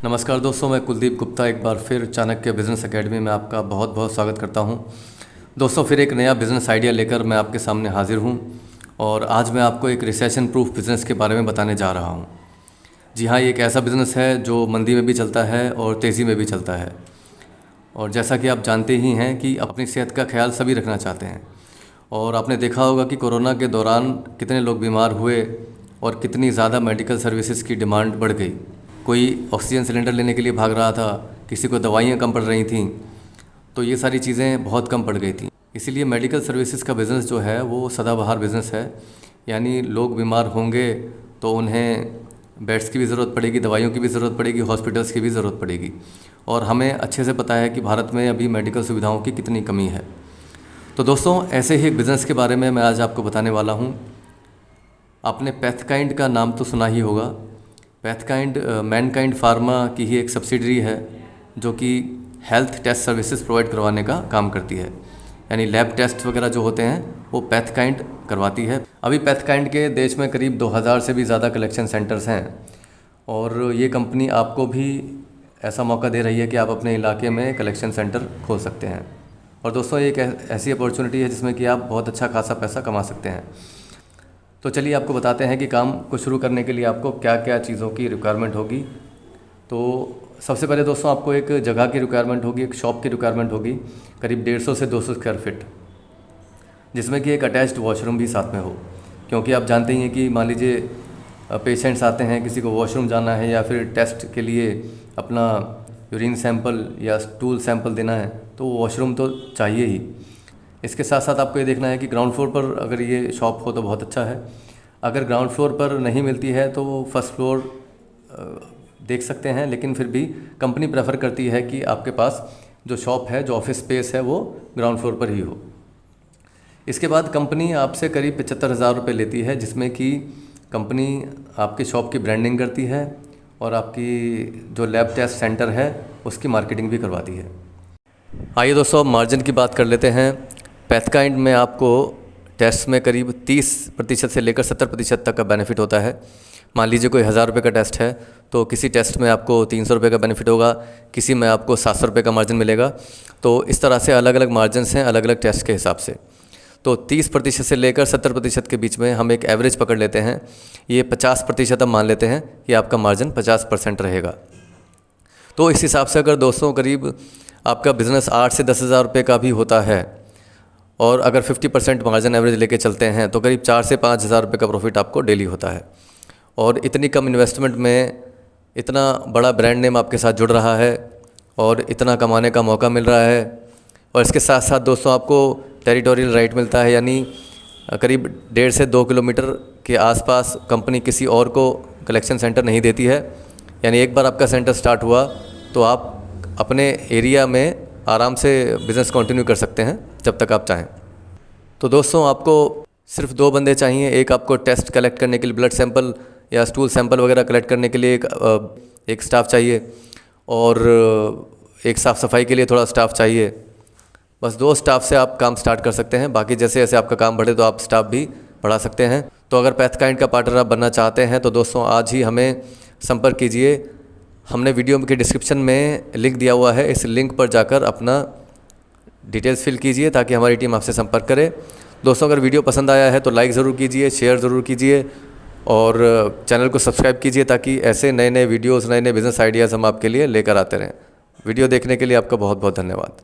नमस्कार दोस्तों, मैं कुलदीप गुप्ता एक बार फिर चाणक्य बिज़नेस एकेडमी में आपका बहुत बहुत स्वागत करता हूं। दोस्तों, फिर एक नया बिज़नेस आइडिया लेकर मैं आपके सामने हाजिर हूं और आज मैं आपको एक रिसेशन प्रूफ बिज़नेस के बारे में बताने जा रहा हूं। जी हाँ, ये एक ऐसा बिज़नेस है जो मंदी में भी चलता है और तेज़ी में भी चलता है। और जैसा कि आप जानते ही हैं कि अपनी सेहत का ख्याल सभी रखना चाहते हैं और आपने देखा होगा कि कोरोना के दौरान कितने लोग बीमार हुए और कितनी ज़्यादा मेडिकल सर्विसेज की डिमांड बढ़ गई। कोई ऑक्सीजन सिलेंडर लेने के लिए भाग रहा था, किसी को दवाइयाँ कम पड़ रही थीं, तो ये सारी चीज़ें बहुत कम पड़ गई थी। इसीलिए मेडिकल सर्विसेज का बिज़नेस जो है वो सदाबहार बिज़नेस है। यानी लोग बीमार होंगे तो उन्हें बेड्स की भी ज़रूरत पड़ेगी, दवाइयों की भी ज़रूरत पड़ेगी, हॉस्पिटल्स की भी ज़रूरत पड़ेगी। और हमें अच्छे से पता है कि भारत में अभी मेडिकल सुविधाओं की कितनी कमी है। तो दोस्तों, ऐसे ही एक बिज़नेस के बारे में मैं आज आपको बताने वाला हूँ। आपने पैथकाइंड का नाम तो सुना ही होगा। पैथकाइंड मैनकाइंड फार्मा की ही एक सब्सिडरी है जो कि हेल्थ टेस्ट सर्विसेज प्रोवाइड करवाने का काम करती है। यानी लैब टेस्ट वगैरह जो होते हैं वो पैथकाइंड करवाती है। अभी पैथकाइंड के देश में करीब 2000 से भी ज़्यादा कलेक्शन सेंटर्स हैं और ये कंपनी आपको भी ऐसा मौका दे रही है कि आप अपने इलाके में कलेक्शन सेंटर खोल सकते हैं। और दोस्तों, ये एक ऐसी अपॉर्चुनिटी है जिसमें कि आप बहुत अच्छा खासा पैसा कमा सकते हैं। तो चलिए आपको बताते हैं कि काम को शुरू करने के लिए आपको क्या क्या चीज़ों की रिक्वायरमेंट होगी। तो सबसे पहले दोस्तों, आपको एक जगह की रिक्वायरमेंट होगी, एक शॉप की रिक्वायरमेंट होगी करीब 150 से 200 स्क्वायर फीट, जिसमें कि एक अटैच्ड वॉशरूम भी साथ में हो। क्योंकि आप जानते ही हैं कि मान लीजिए पेशेंट्स आते हैं, किसी को वॉशरूम जाना है या फिर टेस्ट के लिए अपना यूरिन सैंपल या स्टूल सैंपल देना है तो वॉशरूम तो चाहिए ही। इसके साथ साथ आपको ये देखना है कि ग्राउंड फ्लोर पर अगर ये शॉप हो तो बहुत अच्छा है। अगर ग्राउंड फ्लोर पर नहीं मिलती है तो फर्स्ट फ्लोर देख सकते हैं, लेकिन फिर भी कंपनी प्रेफर करती है कि आपके पास जो शॉप है, जो ऑफिस स्पेस है, वो ग्राउंड फ्लोर पर ही हो। इसके बाद कंपनी आपसे करीब 75,000 रुपये लेती है, जिसमें कि कंपनी आपकी शॉप की ब्रांडिंग करती है और आपकी जो लैब टेस्ट सेंटर है उसकी मार्केटिंग भी करवाती है। आइए दोस्तों, अब मार्जिन की बात कर लेते हैं। पैथकाइंड में आपको टेस्ट में करीब 30% से लेकर 70% तक का बेनिफिट होता है। मान लीजिए कोई 1000 रुपये का टेस्ट है तो किसी टेस्ट में आपको 300 रुपये का बेनिफिट होगा, किसी में आपको 700 रुपये का मार्जिन मिलेगा। तो इस तरह से अलग अलग मार्जिन्स हैं अलग अलग टेस्ट के हिसाब से। तो 30% से लेकर 70% के बीच में हम एक एवरेज पकड़ लेते हैं। ये 50% हम मान लेते हैं कि आपका मार्जिन 50% रहेगा। तो इस हिसाब से अगर दोस्तों करीब आपका बिज़नेस 8 से 10,000 रुपये का भी होता है और अगर 50% मार्जिन एवरेज लेके चलते हैं तो करीब 4 से 5,000 रुपये का प्रॉफिट आपको डेली होता है। और इतनी कम इन्वेस्टमेंट में इतना बड़ा ब्रांड नेम आपके साथ जुड़ रहा है और इतना कमाने का मौका मिल रहा है। और इसके साथ साथ दोस्तों आपको टेरिटोरियल राइट मिलता है, यानी करीब 1.5 से 2 किलोमीटर के आसपास कंपनी किसी और को कलेक्शन सेंटर नहीं देती है। यानी एक बार आपका सेंटर स्टार्ट हुआ तो आप अपने एरिया में आराम से बिज़नेस कंटिन्यू कर सकते हैं जब तक आप चाहें। तो दोस्तों, आपको सिर्फ 2 बंदे चाहिए। एक आपको टेस्ट कलेक्ट करने के लिए, ब्लड सैंपल या स्टूल सैंपल वगैरह कलेक्ट करने के लिए एक स्टाफ चाहिए और एक साफ़ सफाई के लिए थोड़ा स्टाफ चाहिए। बस 2 स्टाफ से आप काम स्टार्ट कर सकते हैं। बाकी जैसे जैसे आपका काम बढ़े तो आप स्टाफ भी बढ़ा सकते हैं। तो अगर पैथकाइंड का पार्टनर आप बनना चाहते हैं तो दोस्तों आज ही हमें संपर्क कीजिए। हमने वीडियो के डिस्क्रिप्शन में लिंक दिया हुआ है, इस लिंक पर जाकर अपना डिटेल्स फिल कीजिए ताकि हमारी टीम आपसे संपर्क करे। दोस्तों, अगर वीडियो पसंद आया है तो लाइक ज़रूर कीजिए, शेयर ज़रूर कीजिए और चैनल को सब्सक्राइब कीजिए ताकि ऐसे नए नए वीडियोज़, नए नए बिज़नेस आइडियाज़ हम आपके लिए लेकर आते रहें। वीडियो देखने के लिए आपका बहुत बहुत धन्यवाद।